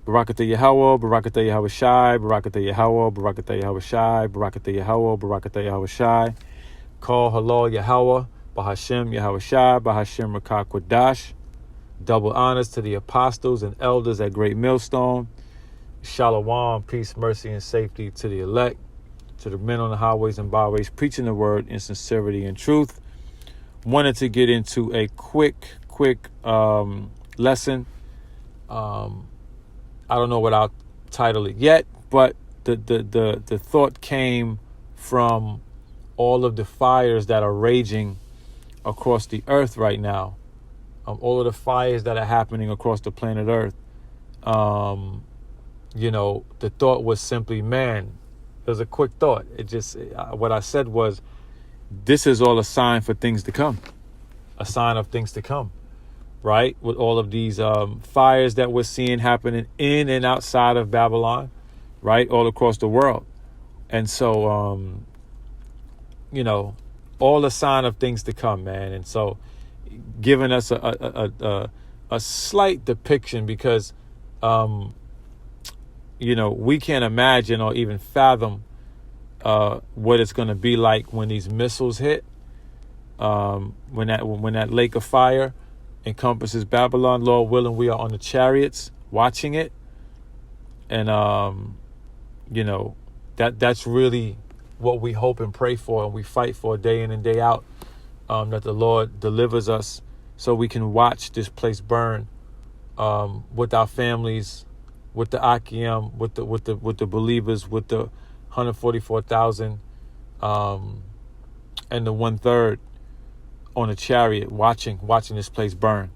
Barakatah Yahweh, Barakatah Yahweh Shai, Barakatah Yahweh, Barakatah Yahweh Shai, Barakatah Yahweh, Barakatah Yahweh Shai. Call Halal Yahweh, Bahashem Yahweh Shai, Bahashem Rakah Quadash. Double honors to the apostles and elders at Great Millstone. Shalom, peace, mercy, and safety to the elect, to the men on the highways and byways, preaching the word in sincerity and truth. Wanted to get into a quick lesson. I don't know what I'll title it yet, but the thought came from all of the fires that are raging across the earth right now. All of the fires that are happening across the planet Earth. The thought was simply, man, it was a quick thought. What I said was, this is all a sign for things to come. A sign of things to come, right? With all of these fires that we're seeing happening in and outside of Babylon, right? All across the world. And so, all a sign of things to come, man. And so giving us a slight depiction because, we can't imagine or even fathom what it's going to be like when these missiles hit, when that lake of fire encompasses Babylon. Lord willing, we are on the chariots watching it. And, that's really what we hope and pray for, and we fight for day in and day out, that the Lord delivers us so we can watch this place burn with our families, with the Akim, with the believers, with the 144,000 and the 1/3 on a chariot watching this place burn.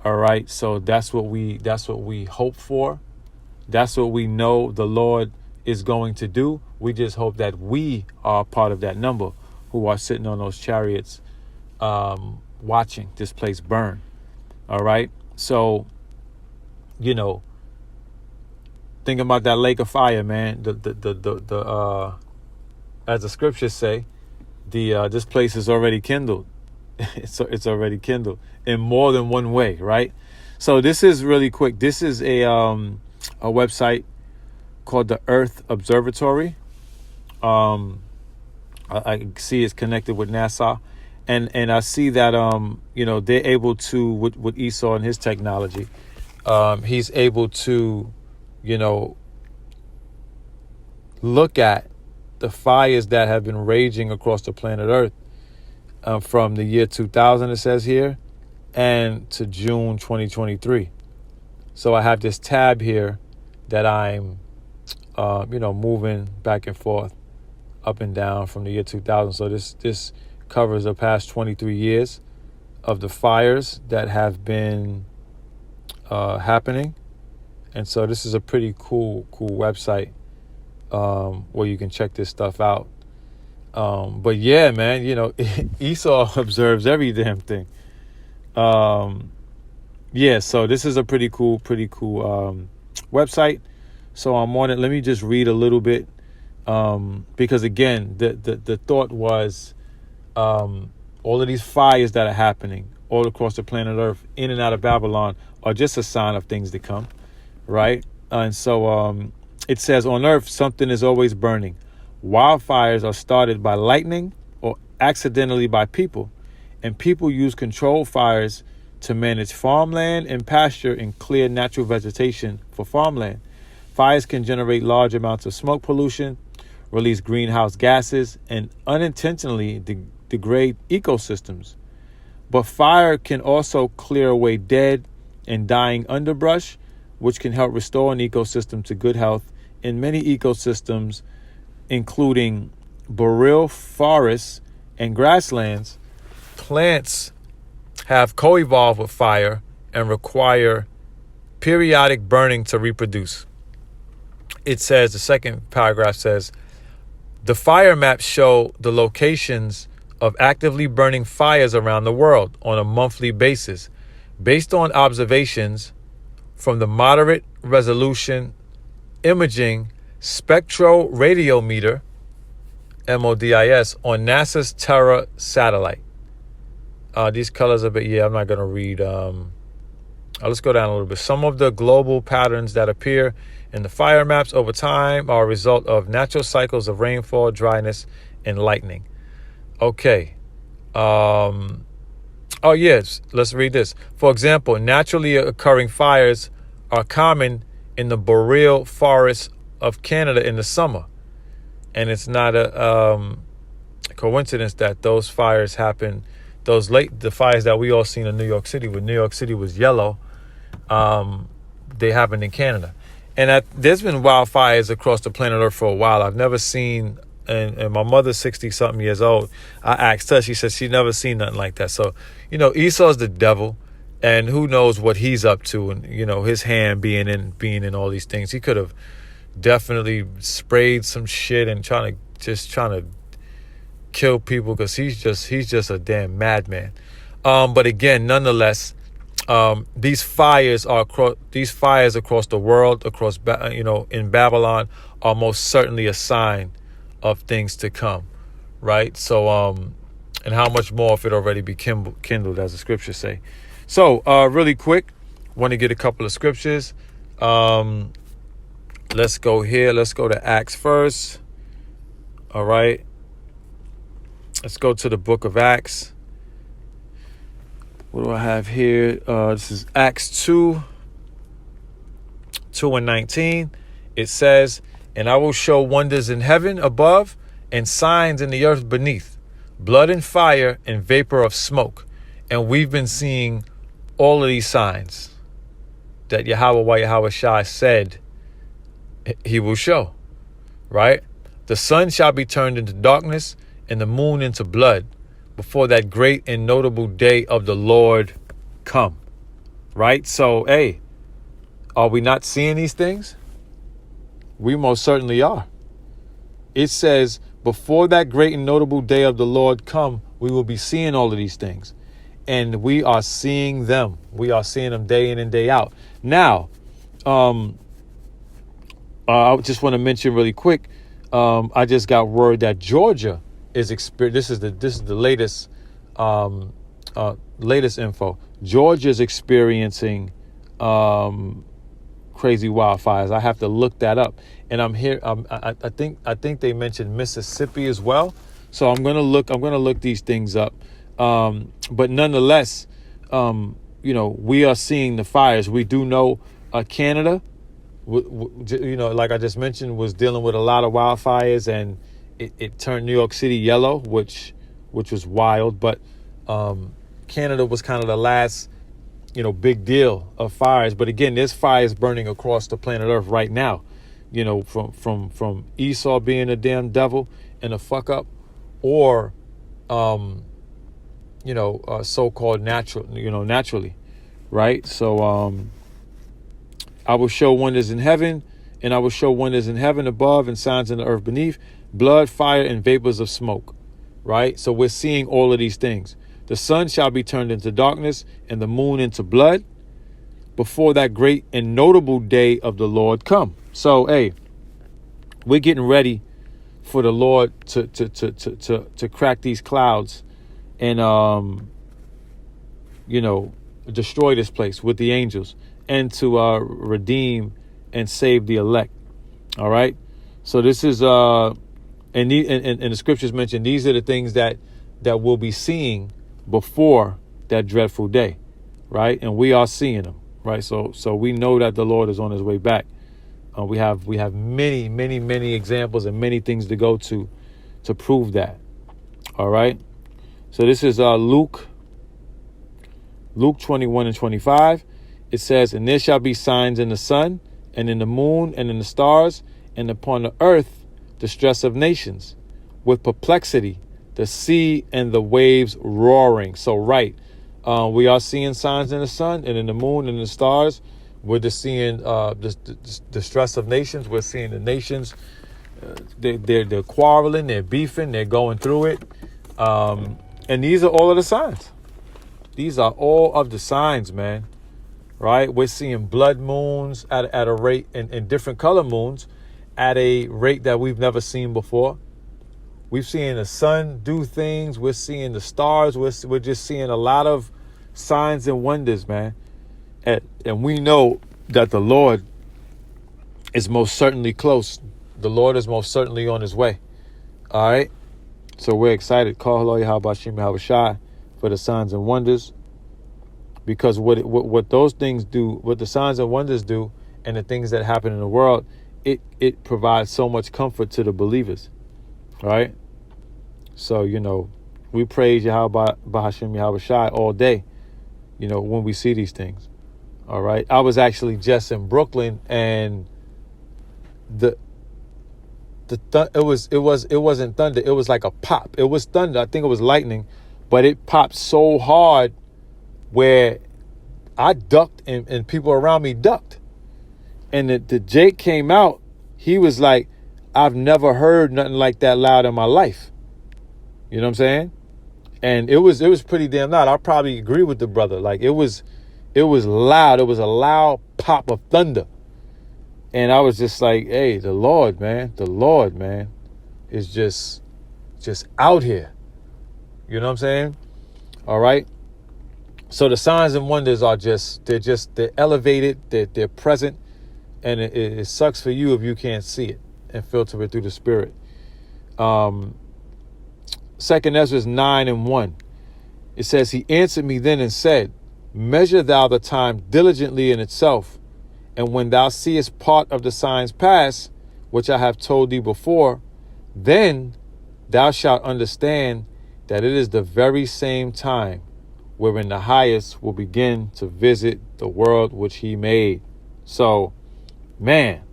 All right, so that's what we hope for. That's what we know the Lord is going to do. We just hope that we are part of that number who are sitting on those chariots watching this place burn. All right, so think about that lake of fire, man. The as the scriptures say, this place is already kindled. It's already kindled in more than one way, right? So this is really quick. This is a website called the Earth Observatory. I see it's connected with NASA, and I see that they're able to with Esau and his technology, he's able to look at the fires that have been raging across the planet Earth from the year 2000, it says here, and to June 2023. So I have this tab here that I'm moving back and forth, up and down from the year 2000. So this covers the past 23 years of the fires that have been happening. And so this is a pretty cool website where you can check this stuff out. But yeah, man, Esau observes every damn thing. So this is a pretty cool website. So I'm on it. Let me just read a little bit, because again, the thought was, all of these fires that are happening all across the planet Earth, in and out of Babylon, are just a sign of things to come, right? And so it says, on Earth, something is always burning. Wildfires are started by lightning or accidentally by people, and people use controlled fires to manage farmland and pasture and clear natural vegetation for farmland. Fires can generate large amounts of smoke pollution, release greenhouse gases, and unintentionally degrade ecosystems. But fire can also clear away dead and dying underbrush, which can help restore an ecosystem to good health. In many ecosystems, including boreal forests and grasslands, plants have co-evolved with fire and require periodic burning to reproduce. It says, the second paragraph says, the fire maps show the locations of actively burning fires around the world on a monthly basis, based on observations from the moderate resolution imaging spectroradiometer, MODIS, on NASA's Terra satellite. These colors are, I'm not going to read Let's go down a little bit. Some of the global patterns that appear in the fire maps over time are a result of natural cycles of rainfall, dryness, and lightning. Okay. Oh, yes. Let's read this. For example, naturally occurring fires are common in the boreal forests of Canada in the summer. And it's not a coincidence that those fires happen, the fires that we all seen in New York City, when New York City was yellow, they happened in Canada. And there's been wildfires across the planet Earth for a while. I've never seen, and my mother's 60-something years old. I asked her, she said she'd never seen nothing like that. So, Esau's the devil, and who knows what he's up to, and, his hand being in all these things. He could have definitely sprayed some shit and trying to kill people, because he's just a damn madman. But again, nonetheless, these fires across the world, in Babylon, are most certainly a sign of things to come, right? So, and how much more if it already be kindled, as the scriptures say. So, really quick, want to get a couple of scriptures. Let's go here. Let's go to Acts first. All right. Let's go to the book of Acts. What do I have here? This is Acts 2:19. It says, "And I will show wonders in heaven above and signs in the earth beneath, blood and fire and vapor of smoke." And we've been seeing all of these signs that Yahweh Shai said he will show, right? The sun shall be turned into darkness and the moon into blood before that great and notable day of the Lord come, right? So, hey, are we not seeing these things? We most certainly are. It says, before that great and notable day of the Lord come, we will be seeing all of these things. And we are seeing them. We are seeing them day in and day out. Now, I just want to mention really quick, I just got word that Georgia is this is the latest latest info. Georgia is experiencing crazy wildfires. I have to look that up. And I'm here. I think they mentioned Mississippi as well. So I'm gonna look these things up. But nonetheless, we are seeing the fires. We do know Canada, like I just mentioned, was dealing with a lot of wildfires, and it turned New York City yellow, which was wild. But Canada was kind of the last, big deal of fires. But again, there's fires burning across the planet Earth right now. From Esau being a damn devil and a fuck up, or so-called naturally, right? So I will show wonders in heaven, and I will show wonders in heaven above and signs in the earth beneath, blood, fire, and vapors of smoke, right? So we're seeing all of these things. The sun shall be turned into darkness and the moon into blood before that great and notable day of the Lord come. So, hey, we're getting ready for the Lord to crack these clouds and, destroy this place with the angels, and to redeem and save the elect. All right. So this is and the scriptures mention these are the things that we'll be seeing before that dreadful day. Right. And we are seeing them. Right. So we know that the Lord is on his way back. We have many, many, many examples and many things to go to prove that. All right. So this is Luke 21 and 25. It says, "And there shall be signs in the sun and in the moon and in the stars, and upon the earth distress of nations, with perplexity, the sea and the waves roaring." So, right, we are seeing signs in the sun and in the moon and in the stars. We're just seeing the distress of nations. We're seeing the nations, they're quarreling, they're beefing, they're going through it. And these are all of the signs. These are all of the signs, man. Right? We're seeing blood moons at a rate, and different color moons at a rate that we've never seen before. We've seen the sun do things. We're seeing the stars. We're just seeing a lot of signs and wonders, man. And we know that the Lord is most certainly close. The Lord is most certainly on his way. All right. So we're excited. Call Hello Yahabashim Yahabashai for the signs and wonders. Because what those things do, what the signs and wonders do, and the things that happen in the world, it provides so much comfort to the believers. All right. So, we praise Yahweh Bahashim Yahabashai all day, when we see these things. All right. I was actually just in Brooklyn, and it wasn't thunder. It was like a pop. It was thunder. I think it was lightning, but it popped so hard where I ducked and people around me ducked. And the Jake came out. He was like, I've never heard nothing like that loud in my life. You know what I'm saying? And it was pretty damn loud. I probably agree with the brother. Like it was loud. It was a loud pop of thunder. And I was just like, hey, the Lord, man, is just out here. You know what I'm saying? All right. So the signs and wonders are they're elevated, they're present, and it sucks for you if you can't see it and filter it through the spirit. 2 Ezra 9:1. It says, he answered me then and said, measure thou the time diligently in itself, and when thou seest part of the signs pass, which I have told thee before, then thou shalt understand that it is the very same time wherein the highest will begin to visit the world which he made. So, man,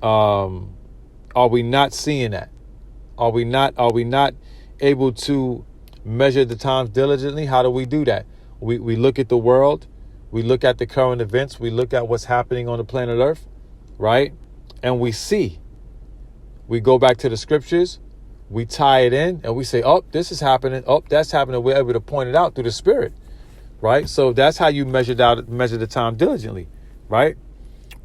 are we not seeing that? Are we not able to measure the times diligently? How do we do that? We look at the world, we look at the current events, we look at what's happening on the planet Earth, right? And we see. We go back to the scriptures, we tie it in, and we say, oh, this is happening. Oh, that's happening. We're able to point it out through the spirit, right? So that's how you measure the time diligently, right?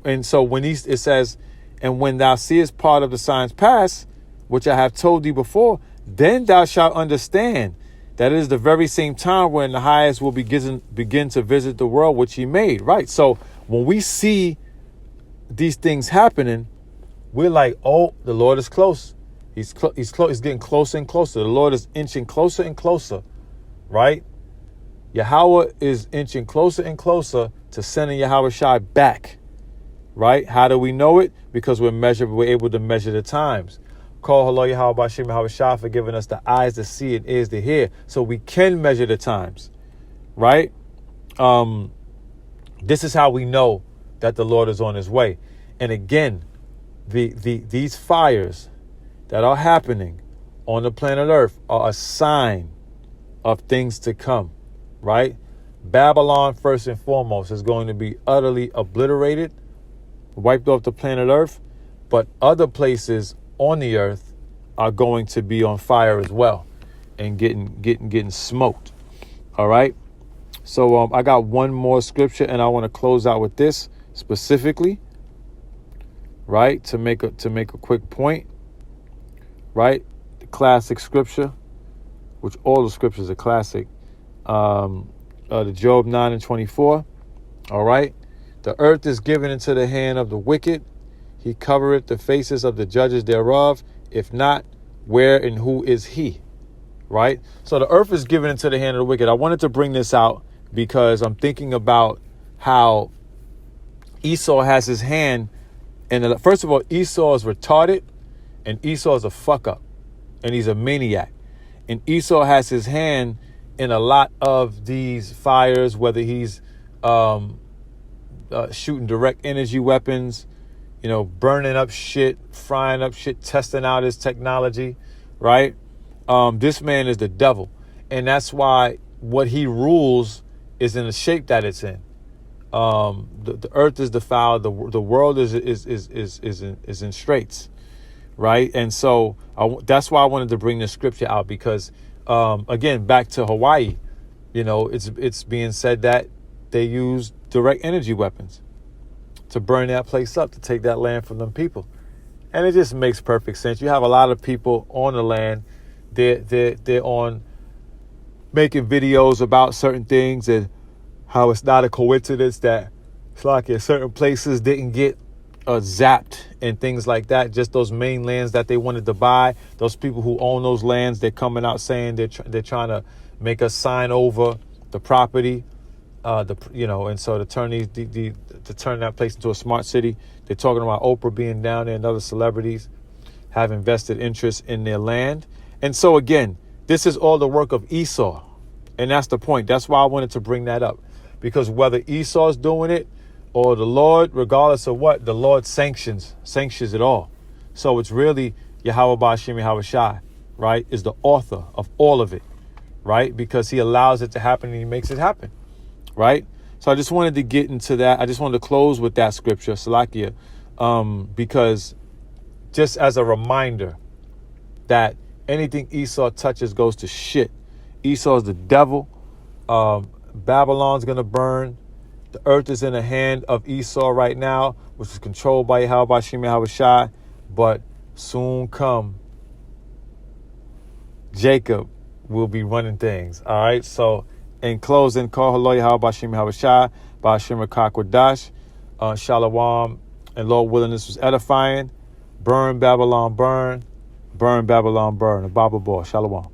And so when it says, and when thou seest part of the signs pass, which I have told thee before, then thou shalt understand that it is the very same time when the highest will begin to visit the world which he made, right? So when we see these things happening, we're like, oh, the Lord is close. He's getting closer and closer. The Lord is inching closer and closer, right? Yahweh is inching closer and closer to sending Yahweh Shai back, right? How do we know it? Because we're able to measure the times. Call hello Yahweh Bashim Yahweh Shai for giving us the eyes to see and ears to hear, so we can measure the times, right? This is how we know that the Lord is on his way. And again, these fires that are happening on the planet Earth are a sign of things to come, right? Babylon, first and foremost, is going to be utterly obliterated, wiped off the planet Earth, but other places on the earth are going to be on fire as well and getting smoked. All right. So I got one more scripture, and I want to close out with this specifically, right? To make a quick point. Right? The classic scripture, which all the scriptures are classic. The Job 9:24. All right. The earth is given into the hand of the wicked. He covereth the faces of the judges thereof. If not, where and who is he? Right? So the earth is given into the hand of the wicked. I wanted to bring this out because I'm thinking about how Esau has his hand. And first of all, Esau is retarded. And Esau is a fuck up, and he's a maniac. And Esau has his hand in a lot of these fires, whether he's shooting direct energy weapons, burning up shit, frying up shit, testing out his technology, right? This man is the devil. And that's why what he rules is in the shape that it's in. The earth is defiled. The world is in straits. Right. And so that's why I wanted to bring this scripture out, because, again, back to Hawaii, it's being said that they use direct energy weapons to burn that place up, to take that land from them people. And it just makes perfect sense. You have a lot of people on the land. They're on making videos about certain things and how it's not a coincidence that it's like certain places didn't get zapped and things like that. Just those main lands that they wanted to buy. Those people who own those lands, they're coming out saying they're trying to make us sign over the property. And so to turn to turn that place into a smart city. They're talking about Oprah being down there and other celebrities have invested interest in their land. And so again, this is all the work of Esau. And that's the point. That's why I wanted to bring that up. Because whether Esau's doing it or the Lord, regardless of what, the Lord sanctions it all. So it's really Yahweh Ba'Shem Yahweh Shai, right, is the author of all of it, right? Because he allows it to happen and he makes it happen, right? So I just wanted to get into that. I just wanted to close with that scripture, Salakia, because just as a reminder that anything Esau touches goes to shit. Esau's the devil. Babylon's going to burn. The earth is in the hand of Esau right now, which is controlled by Yahweh Ba'Shem Yahweh Shai. But soon come, Jacob will be running things. All right. So in closing, call hello Yahweh Ba'Shem Yahweh Shai, Ba'Shem Kakwadash, Shalom, and Lord willing, this was edifying. Burn Babylon, burn. Burn Babylon, burn. A Bible ball. Shalom.